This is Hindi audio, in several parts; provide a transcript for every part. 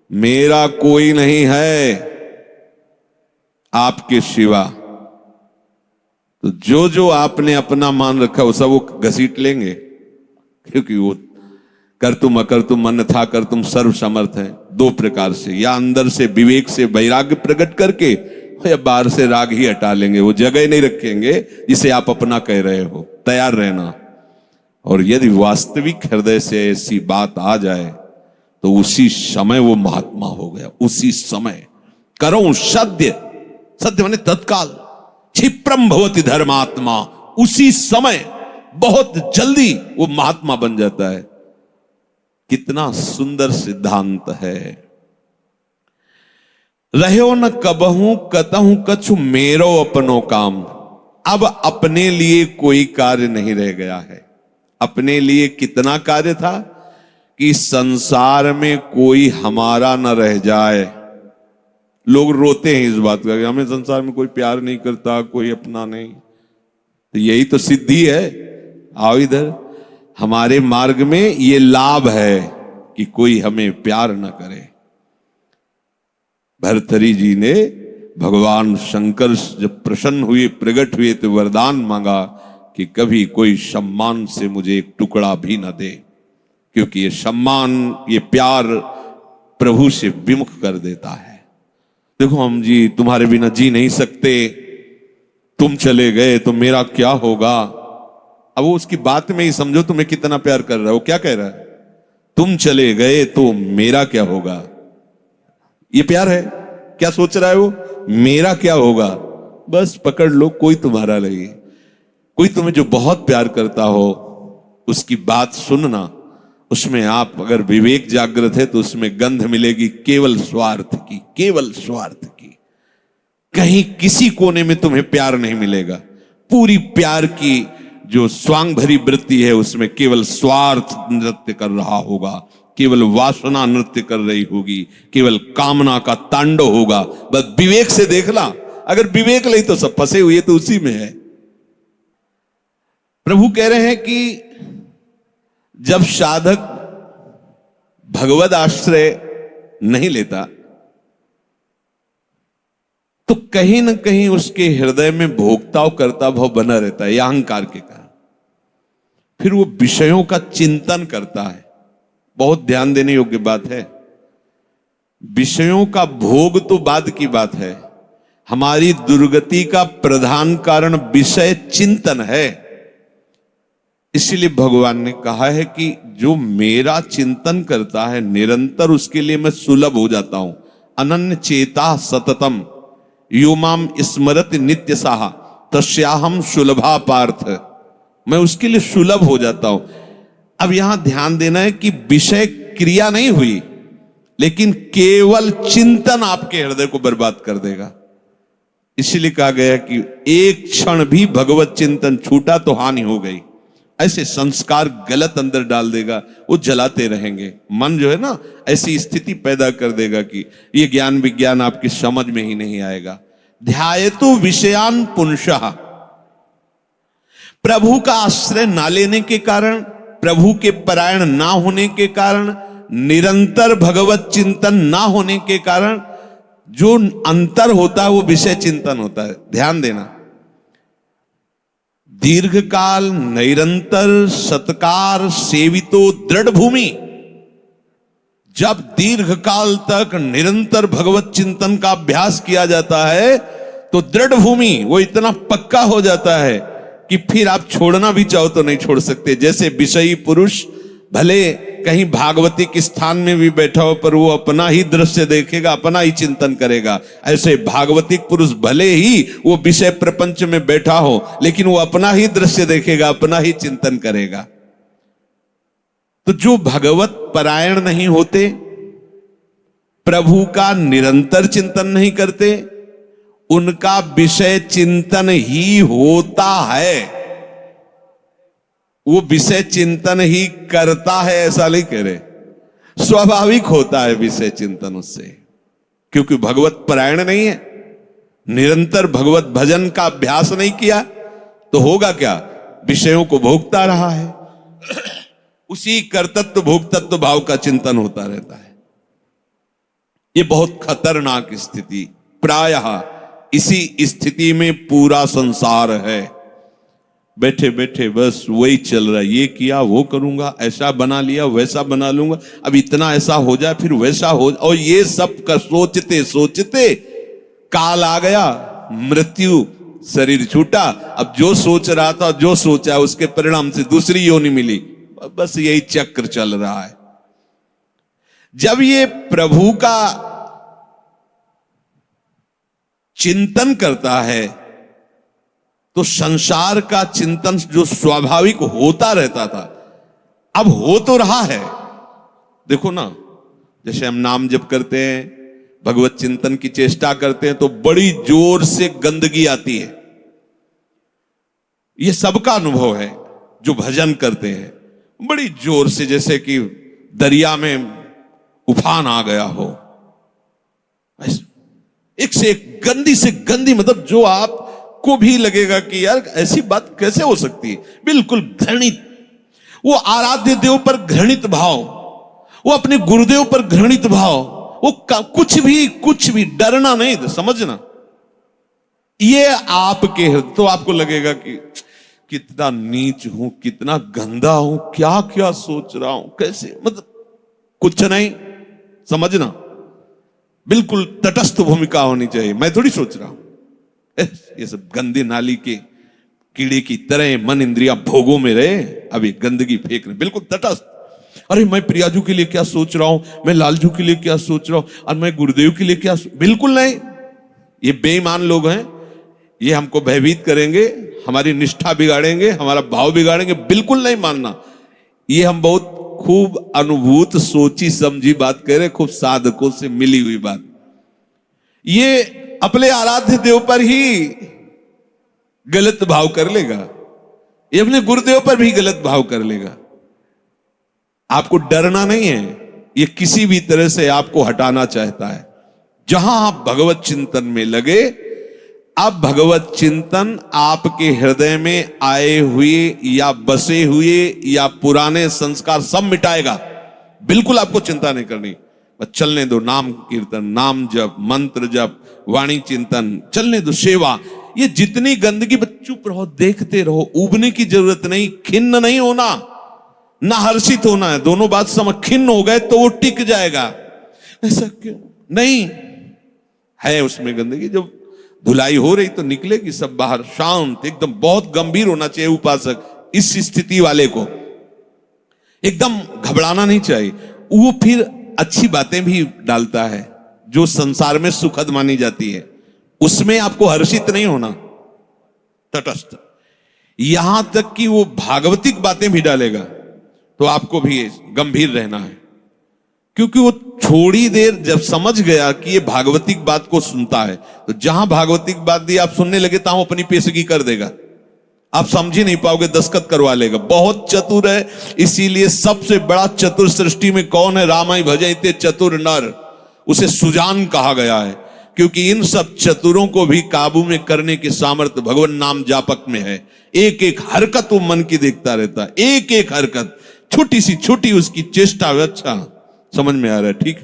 मेरा कोई नहीं है आपके सिवा। तो जो जो आपने अपना मान रखा वो सब वो घसीट लेंगे, क्योंकि वो कर तुम अकर तुम मन था कर तुम सर्व समर्थ है। दो प्रकार से, या अंदर से विवेक से वैराग्य प्रकट करके, या बाहर से राग ही हटा लेंगे। वो जगह नहीं रखेंगे जिसे आप अपना कह रहे हो। तैयार रहना। और यदि वास्तविक हृदय से ऐसी बात आ जाए तो उसी समय वो महात्मा हो गया। उसी समय करो सत्य, सत्य माने तत्काल, क्षिप्रम भवति धर्मात्मा। उसी समय बहुत जल्दी वो महात्मा बन जाता है। कितना सुंदर सिद्धांत है। रहो न कबहू कतहू कछु मेरो अपनो काम। अब अपने लिए कोई कार्य नहीं रह गया है। अपने लिए कितना कार्य था कि संसार में कोई हमारा न रह जाए। लोग रोते हैं इस बात का कि हमें संसार में कोई प्यार नहीं करता, कोई अपना नहीं। तो यही तो सिद्धि है। आओ इधर, हमारे मार्ग में ये लाभ है कि कोई हमें प्यार न करे। भर्तृहरि जी ने भगवान शंकर जब प्रसन्न हुए, प्रकट हुए, तो वरदान मांगा कि कभी कोई सम्मान से मुझे एक टुकड़ा भी न दे, क्योंकि ये सम्मान, ये प्यार प्रभु से विमुख कर देता है। देखो हम जी तुम्हारे बिना जी नहीं सकते, तुम चले गए तो मेरा क्या होगा। अब वो उसकी बात में ही समझो तुम्हें कितना प्यार कर रहा है। वो क्या कह रहा है? तुम चले गए तो मेरा क्या होगा। ये प्यार है। क्या सोच रहा है वो? मेरा क्या होगा। बस पकड़ लो, कोई तुम्हारा नहीं। कोई तुम्हें जो बहुत प्यार करता हो उसकी बात सुनना, उसमें आप अगर विवेक जागृत है तो उसमें गंध मिलेगी केवल स्वार्थ की, केवल स्वार्थ की। कहीं किसी कोने में तुम्हें प्यार नहीं मिलेगा। पूरी प्यार की जो स्वांग भरी वृत्ति है उसमें केवल स्वार्थ नृत्य कर रहा होगा, केवल वासना नृत्य कर रही होगी, केवल कामना का तांडव होगा। बस विवेक से देखना। अगर विवेक नहीं तो सब फंसे हुए तो उसी में है। प्रभु कह रहे हैं कि जब साधक भगवद आश्रय नहीं लेता तो कहीं ना कहीं उसके हृदय में भोक्ताव करता भाव बना रहता है, अहंकार के कारण। फिर वो विषयों का चिंतन करता है। बहुत ध्यान देने योग्य बात है। विषयों का भोग तो बाद की बात है। हमारी दुर्गति का प्रधान कारण विषय चिंतन है। इसीलिए भगवान ने कहा है कि जो मेरा चिंतन करता है निरंतर, उसके लिए मैं सुलभ हो जाता हूं। अनन्य चेता सततम यो माम स्मरति नित्य साहा तस्याहम सुलभा पार्थ। मैं उसके लिए सुलभ हो जाता हूं। अब यहां ध्यान देना है कि विषय क्रिया नहीं हुई, लेकिन केवल चिंतन आपके हृदय को बर्बाद कर देगा। इसलिए कहा गया कि एक क्षण भी भगवत चिंतन छूटा तो हानि हो गई। ऐसे संस्कार गलत अंदर डाल देगा, वो जलाते रहेंगे। मन जो है ना, ऐसी स्थिति पैदा कर देगा कि ये ज्ञान विज्ञान आपकी समझ में ही नहीं आएगा। ध्यायतु विषयान पुंसः। प्रभु का आश्रय ना लेने के कारण, प्रभु के परायण ना होने के कारण, निरंतर भगवत चिंतन ना होने के कारण जो अंतर होता है वो विषय चिंतन होता है। ध्यान देना। दीर्घकाल निरंतर सत्कार सेवितो दृढ़ भूमि। जब दीर्घकाल तक निरंतर भगवत चिंतन का अभ्यास किया जाता है तो दृढ़ भूमि वो इतना पक्का हो जाता है कि फिर आप छोड़ना भी चाहो तो नहीं छोड़ सकते। जैसे विषयी पुरुष भले कहीं भागवतिक स्थान में भी बैठा हो पर वो अपना ही दृश्य देखेगा, अपना ही चिंतन करेगा। ऐसे भागवतिक पुरुष भले ही वो विषय प्रपंच में बैठा हो लेकिन वो अपना ही दृश्य देखेगा, अपना ही चिंतन करेगा। तो जो भगवत परायण नहीं होते, प्रभु का निरंतर चिंतन नहीं करते, उनका विषय चिंतन ही होता है। वो विषय चिंतन ही करता है ऐसा नहीं कह रहे। स्वाभाविक होता है विषय चिंतन उससे, क्योंकि भगवत परायण नहीं है, निरंतर भगवत भजन का अभ्यास नहीं किया तो होगा क्या? विषयों को भोगता रहा है। उसी कर्तृत्व भोक्तत्व भाव का चिंतन होता रहता है। ये बहुत खतरनाक स्थिति, प्रायः इसी स्थिति में पूरा संसार है। बैठे बैठे बस वही चल रहा है, ये किया वो करूंगा, ऐसा बना लिया वैसा बना लूंगा, अब इतना ऐसा हो जाए फिर वैसा हो, और ये सब का सोचते सोचते काल आ गया, मृत्यु, शरीर छूटा। अब जो सोच रहा था, जो सोचा उसके परिणाम से दूसरी योनि मिली, बस यही चक्र चल रहा है। जब ये प्रभु का चिंतन करता है तो संसार का चिंतन जो स्वाभाविक होता रहता था अब हो तो रहा है। देखो ना, जैसे हम नाम जप करते हैं, भगवत चिंतन की चेष्टा करते हैं तो बड़ी जोर से गंदगी आती है। ये सबका अनुभव है जो भजन करते हैं, बड़ी जोर से, जैसे कि दरिया में उफान आ गया हो, एक से एक गंदी से गंदी, मतलब जो आपको भी लगेगा कि यार ऐसी बात कैसे हो सकती है, बिल्कुल घृणित। वो आराध्य देव पर घृणित भाव, वो अपने गुरुदेव पर घृणित भाव, वो कुछ भी डरना नहीं, समझना ये आपके, तो आपको लगेगा कि कितना नीच हूं, कितना गंदा हूं, क्या क्या सोच रहा हूं, कैसे, मतलब कुछ नहीं, समझना बिल्कुल तटस्थ भूमिका होनी चाहिए। मैं थोड़ी सोच रहा हूं ये सब गंदी नाली के कीड़े की तरह मन इंद्रिया भोगों में रहे, अभी गंदगी फेंक रहे, बिल्कुल तटस्थ। अरे मैं प्रियाजू के लिए क्या सोच रहा हूं, मैं लालजू के लिए क्या सोच रहा हूं, और मैं गुरुदेव के लिए क्या, बिल्कुल नहीं। ये बेईमान लोग हैं, ये हमको भयभीत करेंगे, हमारी निष्ठा बिगाड़ेंगे, हमारा भाव बिगाड़ेंगे, बिल्कुल नहीं मानना। ये हम बहुत खूब अनुभूत सोची समझी बात कह रहे, खूब साधकों से मिली हुई बात। ये अपने आराध्य देव पर ही गलत भाव कर लेगा, ये अपने गुरुदेव पर भी गलत भाव कर लेगा। आपको डरना नहीं है, ये किसी भी तरह से आपको हटाना चाहता है। जहां आप भगवत चिंतन में लगे, अब भगवत चिंतन आपके हृदय में आए हुए या बसे हुए या पुराने संस्कार सब मिटाएगा। बिल्कुल आपको चिंता नहीं करनी, बस चलने दो, नाम कीर्तन, नाम जप, मंत्र जप, वाणी चिंतन, चलने दो, सेवा। ये जितनी गंदगी, बस चुप रहो, देखते रहो, उबने की जरूरत नहीं, खिन्न नहीं होना, ना हर्षित होना है, दोनों बात समझ। खिन्न हो गए तो वो टिक जाएगा, ऐसा क्यों नहीं है, उसमें गंदगी जब धुलाई हो रही तो निकलेगी सब बाहर, शांत एकदम। बहुत गंभीर होना चाहिए उपासक, इस स्थिति वाले को एकदम घबराना नहीं चाहिए। वो फिर अच्छी बातें भी डालता है जो संसार में सुखद मानी जाती है, उसमें आपको हर्षित नहीं होना, तटस्थ। यहां तक कि वो भागवतिक बातें भी डालेगा तो आपको भी गंभीर रहना है, क्योंकि वो थोड़ी देर जब समझ गया कि ये भागवतिक बात को सुनता है, तो जहां भागवतिक बात दी आप सुनने लगे तो अपनी पेशगी कर देगा, आप समझ ही नहीं पाओगे, दस्तखत करवा लेगा। बहुत चतुर है, इसीलिए सबसे बड़ा चतुर सृष्टि में कौन है, रामाय भजते चतुर नर, उसे सुजान कहा गया है, क्योंकि इन सब चतुरों को भी काबू में करने की सामर्थ्य भगवान नाम जापक में है। एक एक हरकत वो मन की देखता रहता है, एक एक हरकत, छोटी सी छोटी उसकी चेष्टा। अच्छा समझ में आ रहा है, ठीक,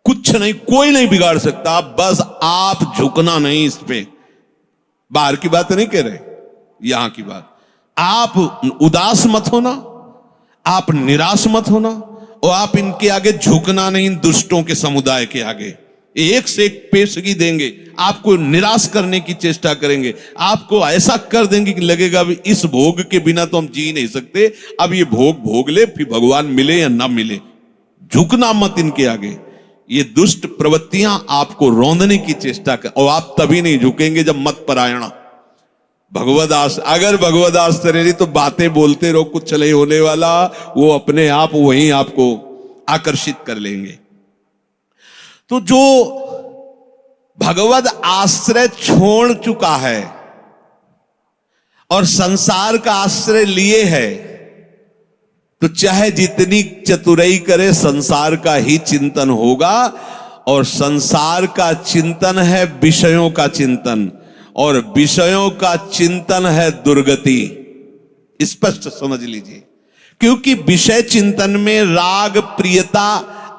कुछ नहीं, कोई नहीं बिगाड़ सकता, बस आप झुकना नहीं इस पे। बाहर की बात नहीं कह रहे, यहां की बात। आप उदास मत होना, आप निराश मत होना, और आप इनके आगे झुकना नहीं, दुष्टों के समुदाय के आगे। एक से एक पेशगी देंगे, आपको निराश करने की चेष्टा करेंगे, आपको ऐसा कर देंगे कि लगेगा भी इस भोग के बिना तो हम जी नहीं सकते, अब ये भोग भोग ले, फिर भगवान मिले या ना मिले। झुकना मत इनके आगे, ये दुष्ट प्रवृत्तियां आपको रौंदने की चेष्टा कर, और आप तभी नहीं झुकेंगे जब मत परायणा भगवदास। अगर भगवदास तरेरी तो बातें बोलते रहो, कुछ नहीं होने वाला, वो अपने आप वहीं आपको आकर्षित कर लेंगे। तो जो भगवद आश्रय छोड़ चुका है और संसार का आश्रय लिए है, तो चाहे जितनी चतुराई करे, संसार का ही चिंतन होगा। और संसार का चिंतन है विषयों का चिंतन, और विषयों का चिंतन है दुर्गति। स्पष्ट समझ लीजिए, क्योंकि विषय चिंतन में राग प्रियता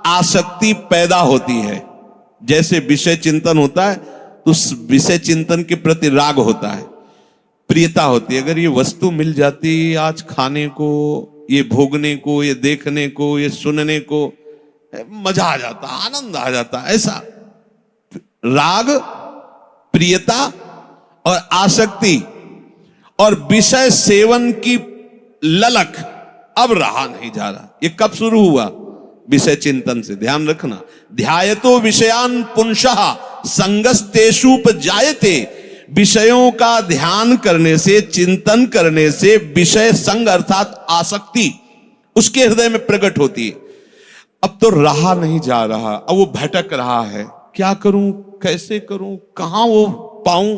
आसक्ति पैदा होती है। जैसे विषय चिंतन होता है तो उस विषय चिंतन के प्रति राग होता है, प्रियता होती है। अगर ये वस्तु मिल जाती आज खाने को, ये भोगने को, ये देखने को, ये सुनने को, मजा आ जाता, आनंद आ जाता। ऐसा राग, प्रियता और आसक्ति और विषय सेवन की ललक अब रहा नहीं जा रहा। ये कब शुरू हुआ? विषय चिंतन से। ध्यान रखना, ध्यायतो विषयान पुंसः संगस्तेषुपजायते। विषयों का ध्यान करने से, चिंतन करने से विषय संग अर्थात आसक्ति उसके हृदय में प्रकट होती है। अब तो रहा नहीं जा रहा, अब वो भटक रहा है, क्या करूं, कैसे करूं, कहां वो पाऊं,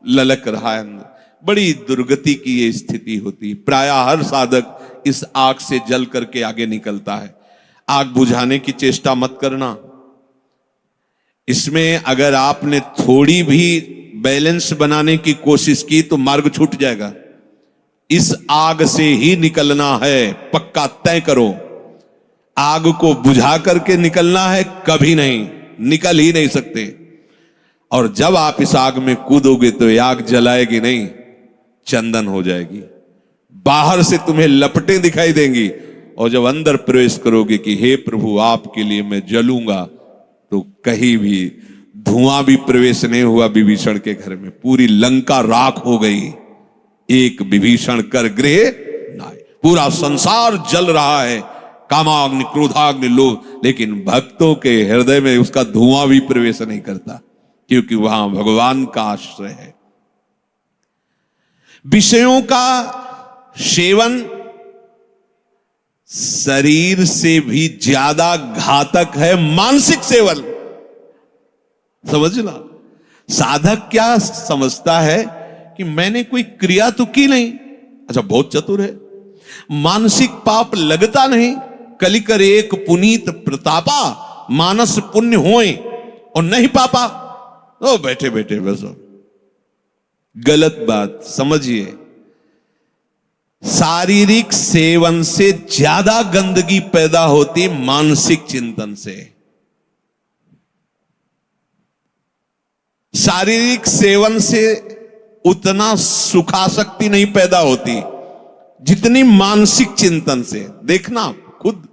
ललक रहा है अंदर। बड़ी दुर्गति की ये स्थिति होती है। प्रायः हर साधक इस आग से जल करके आगे निकलता है। आग बुझाने की चेष्टा मत करना। इसमें अगर आपने थोड़ी भी बैलेंस बनाने की कोशिश की तो मार्ग छूट जाएगा। इस आग से ही निकलना है, पक्का तय करो। आग को बुझा करके निकलना है, कभी नहीं, निकल ही नहीं सकते। और जब आप इस आग में कूदोगे तो ये आग जलाएगी नहीं, चंदन हो जाएगी। बाहर से तुम्हें लपटें दिखाई देंगी और जब अंदर प्रवेश करोगे कि हे प्रभु आपके लिए मैं जलूंगा, तो कहीं भी धुआं भी प्रवेश नहीं हुआ विभीषण के घर में। पूरी लंका राख हो गई, एक विभीषण कर गृह नाय। पूरा संसार जल रहा है, कामाग्नि, क्रोधाग्नि, लोभ, लेकिन भक्तों के हृदय में उसका धुआं भी प्रवेश नहीं करता, क्योंकि वहां भगवान का आश्रय है। विषयों का सेवन शरीर से भी ज्यादा घातक है मानसिक सेवन। समझना, साधक क्या समझता है कि मैंने कोई क्रिया तो की नहीं, अच्छा बहुत चतुर है, मानसिक पाप लगता नहीं। कलिकर एक पुनीत प्रतापा, मानस पुण्य होए और नहीं पापा। ओ बैठे बैठे बस, गलत बात समझिए। शारीरिक सेवन से ज्यादा गंदगी पैदा होती मानसिक चिंतन से। शारीरिक सेवन से उतना सुखासक्ति नहीं पैदा होती जितनी मानसिक चिंतन से। देखना खुद,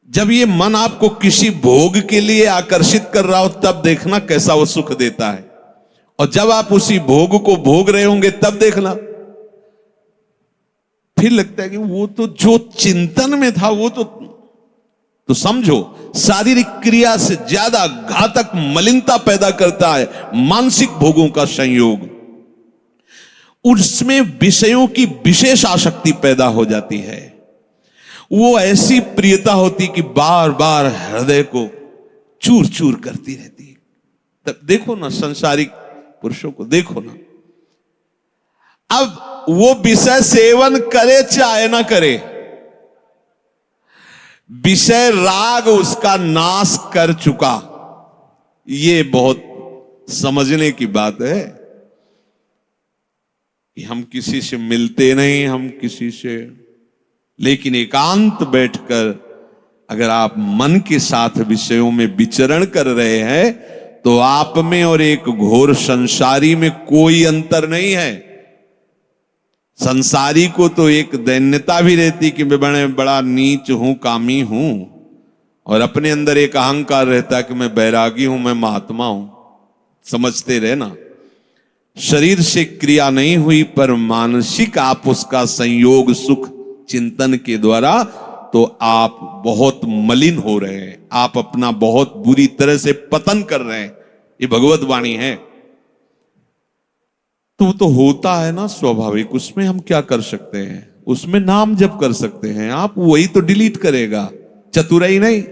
जब ये मन आपको किसी भोग के लिए आकर्षित कर रहा हो तब देखना कैसा वो सुख देता है, और जब आप उसी भोग को भोग रहे होंगे तब देखना फिर लगता है कि वो तो जो चिंतन में था वो तो समझो शारीरिक क्रिया से ज्यादा घातक मलिनता पैदा करता है मानसिक भोगों का संयोग। उसमें विषयों की विशेष आसक्ति पैदा हो जाती है। वो ऐसी प्रियता होती कि बार बार हृदय को चूर चूर करती रहती है। तब देखो ना संसारिक पुरुषों को, देखो ना, अब वो विषय सेवन करे चाहे ना करे, विषय राग उसका नाश कर चुका। ये बहुत समझने की बात है कि हम किसी से मिलते नहीं, हम किसी से, लेकिन एकांत बैठकर अगर आप मन के साथ विषयों में विचरण कर रहे हैं तो आप में और एक घोर संसारी में कोई अंतर नहीं है। संसारी को तो एक दैन्यता भी रहती कि मैं बड़ा नीच हूं, कामी हूं, और अपने अंदर एक अहंकार रहता है कि मैं बैरागी हूं, मैं महात्मा हूं। समझते रहे ना, शरीर से क्रिया नहीं हुई पर मानसिक आप उसका संयोग सुख चिंतन के द्वारा, तो आप बहुत मलिन हो रहे हैं, आप अपना बहुत बुरी तरह से पतन कर रहे हैं। ये भगवत वाणी है। तो होता है ना स्वाभाविक, उसमें हम क्या कर सकते हैं? उसमें नाम जप कर सकते हैं आप, वही तो डिलीट करेगा, चतुराई नहीं।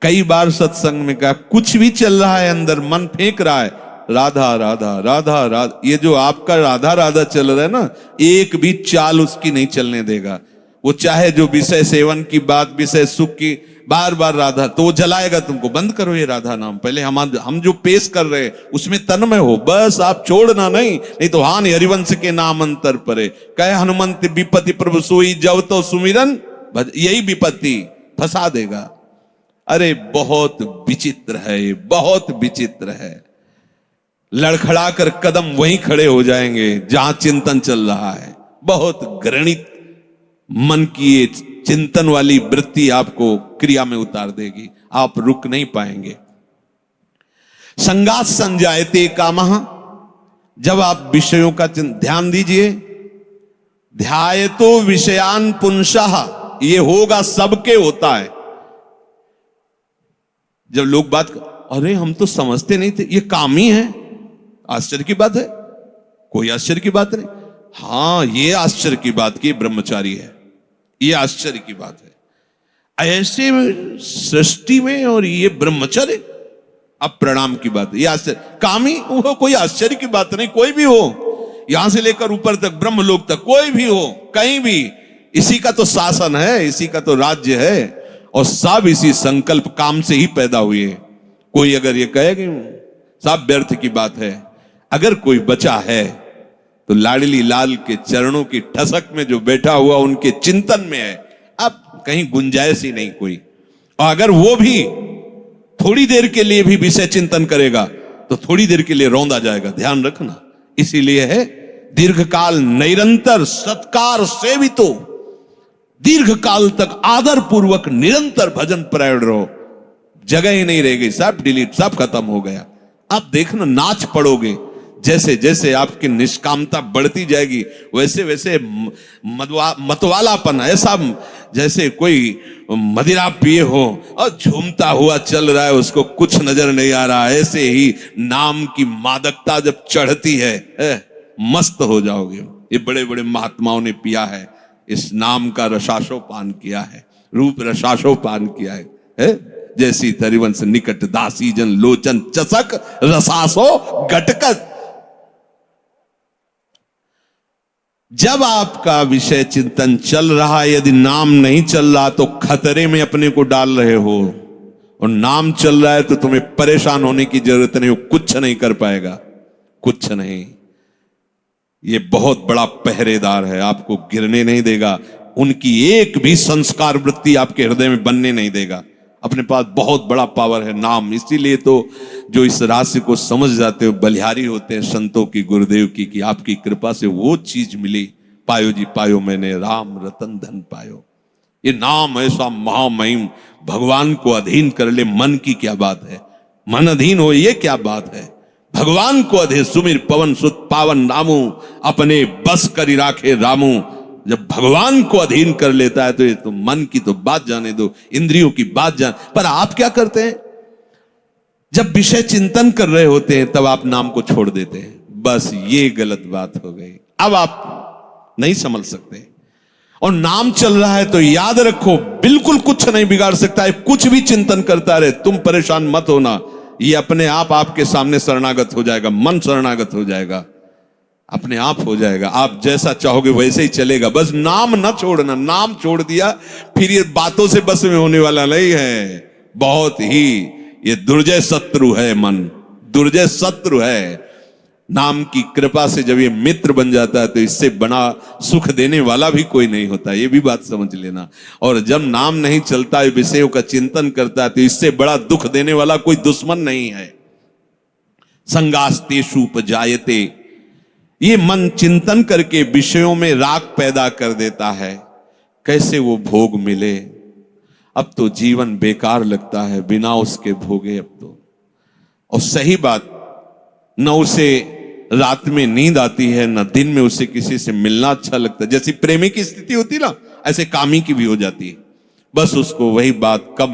कई बार सत्संग में कहा, कुछ भी चल रहा है अंदर, मन फेंक रहा है, राधा राधा राधा राधा, ये जो आपका राधा राधा चल रहा है ना, एक भी चाल उसकी नहीं चलने देगा। वो चाहे जो विषय सेवन की बात, विषय सुख की, बार बार राधा, तो वो जलाएगा तुमको। बंद करो ये राधा नाम, पहले हम जो पेश कर रहे हैं उसमें तन्मय हो, बस आप छोड़ना नहीं तो हानि हरिवंश के नाम अंतर परे। कहे हनुमंत विपत्ति प्रभु सोई, जब तो सुमिरन, यही विपत्ति फंसा देगा। अरे बहुत विचित्र है, ये बहुत विचित्र है। लड़खड़ा कर कदम वहीं खड़े हो जाएंगे जहां चिंतन चल रहा है। बहुत घृणित मन की ये चिंतन वाली वृत्ति आपको क्रिया में उतार देगी, आप रुक नहीं पाएंगे। संगात संजायते कामः, जब आप विषयों का ध्यान दीजिए। ध्यायतो विषयान पुंसः, ये होगा, सबके होता है। जब लोग बात अरे हम तो समझते नहीं थे, ये काम ही है, आश्चर्य की बात है, कोई आश्चर्य की बात नहीं। हां, ये आश्चर्य की बात की ब्रह्मचारी है, ये आश्चर्य की बात है। ऐसे सृष्टि में और ये ब्रह्मचर्य, अब प्रणाम की बात है। ये आश्चर्य, कामी वो कोई आश्चर्य की बात नहीं। कोई भी हो, यहां से लेकर ऊपर तक, ब्रह्मलोक तक, कोई भी हो, कहीं भी, इसी का तो शासन है, इसी का तो राज्य है, और सब इसी संकल्प काम से ही पैदा हुए। कोई अगर ये कहे कि सब व्यर्थ की बात है, अगर कोई बचा है तो लाडली लाल के चरणों की ठसक में जो बैठा हुआ उनके चिंतन में है। अब कहीं गुंजाइश ही नहीं कोई। और अगर वो भी थोड़ी देर के लिए भी विषय चिंतन करेगा तो थोड़ी देर के लिए रौंदा जाएगा, ध्यान रखना। इसीलिए है दीर्घकाल निरंतर सत्कार सेवितो, दीर्घ काल तक आदर पूर्वक निरंतर भजन परायण रहो। जगह ही नहीं रह गई, सब डिलीट, सब खत्म हो गया। आप देखना, नाच पड़ोगे। जैसे जैसे आपकी निष्कामता बढ़ती जाएगी वैसे वैसे मतवालापन, ऐसा जैसे कोई मदिरा पिए हो और झूमता हुआ चल रहा है, उसको कुछ नजर नहीं आ रहा। ऐसे ही नाम की मादकता जब चढ़ती है, मस्त हो जाओगे। ये बड़े बड़े महात्माओं ने पिया है, इस नाम का रसाशोपान किया है, रूप रसाशोपान किया है। जैसी तरिवंश निकट दासी जन लोचन चसक रसासो घटकत। जब आपका विषय चिंतन चल रहा है, यदि नाम नहीं चल रहा तो खतरे में अपने को डाल रहे हो, और नाम चल रहा है तो तुम्हें परेशान होने की जरूरत नहीं हो, कुछ नहीं कर पाएगा, कुछ नहीं। ये बहुत बड़ा पहरेदार है, आपको गिरने नहीं देगा, उनकी एक भी संस्कार वृत्ति आपके हृदय में बनने नहीं देगा। अपने पास बहुत बड़ा पावर है नाम। इसीलिए तो जो इस रहस्य को समझ जाते हो बलिहारी होते हैं संतों की, गुरुदेव की, कि आपकी कृपा से वो चीज मिली। पायो जी पायो मैंने राम रतन धन पायो। ये नाम ऐसा महामहिम, भगवान को अधीन कर ले, मन की क्या बात है, मन अधीन हो, ये क्या बात है। भगवान को अधे सुमिर पवन सुत पावन नामू, अपने बस करी राखे रामू। जब भगवान को अधीन कर लेता है तो ये तो मन की तो बात जाने दो, इंद्रियों की बात जान। पर आप क्या करते हैं, जब विषय चिंतन कर रहे होते हैं तब आप नाम को छोड़ देते हैं। बस ये गलत बात हो गई, अब आप नहीं समझ सकते। और नाम चल रहा है तो याद रखो, बिल्कुल कुछ नहीं बिगाड़ सकता है, कुछ भी चिंतन करता रहे, तुम परेशान मत होना। ये अपने आप आपके सामने शरणागत हो जाएगा, मन शरणागत हो जाएगा, अपने आप हो जाएगा। आप जैसा चाहोगे वैसे ही चलेगा। बस नाम ना छोड़ना, नाम छोड़ दिया फिर ये बातों से बस में होने वाला नहीं है। बहुत ही ये दुर्जय शत्रु है, मन दुर्जय शत्रु है। नाम की कृपा से जब ये मित्र बन जाता है तो इससे बड़ा सुख देने वाला भी कोई नहीं होता, ये भी बात समझ लेना। और जब नाम नहीं चलता है, विषयों का चिंतन करता है, तो इससे बड़ा दुख देने वाला कोई दुश्मन नहीं है। संगास्तेषु उपजायते, ये मन चिंतन करके विषयों में राग पैदा कर देता है। कैसे वो भोग मिले, अब तो जीवन बेकार लगता है बिना उसके भोगे अब तो। और सही बात, न उसे रात में नींद आती है, न दिन में उसे किसी से मिलना अच्छा लगता है। जैसी प्रेमी की स्थिति होती ना, ऐसे कामी की भी हो जाती है। बस उसको वही बात कब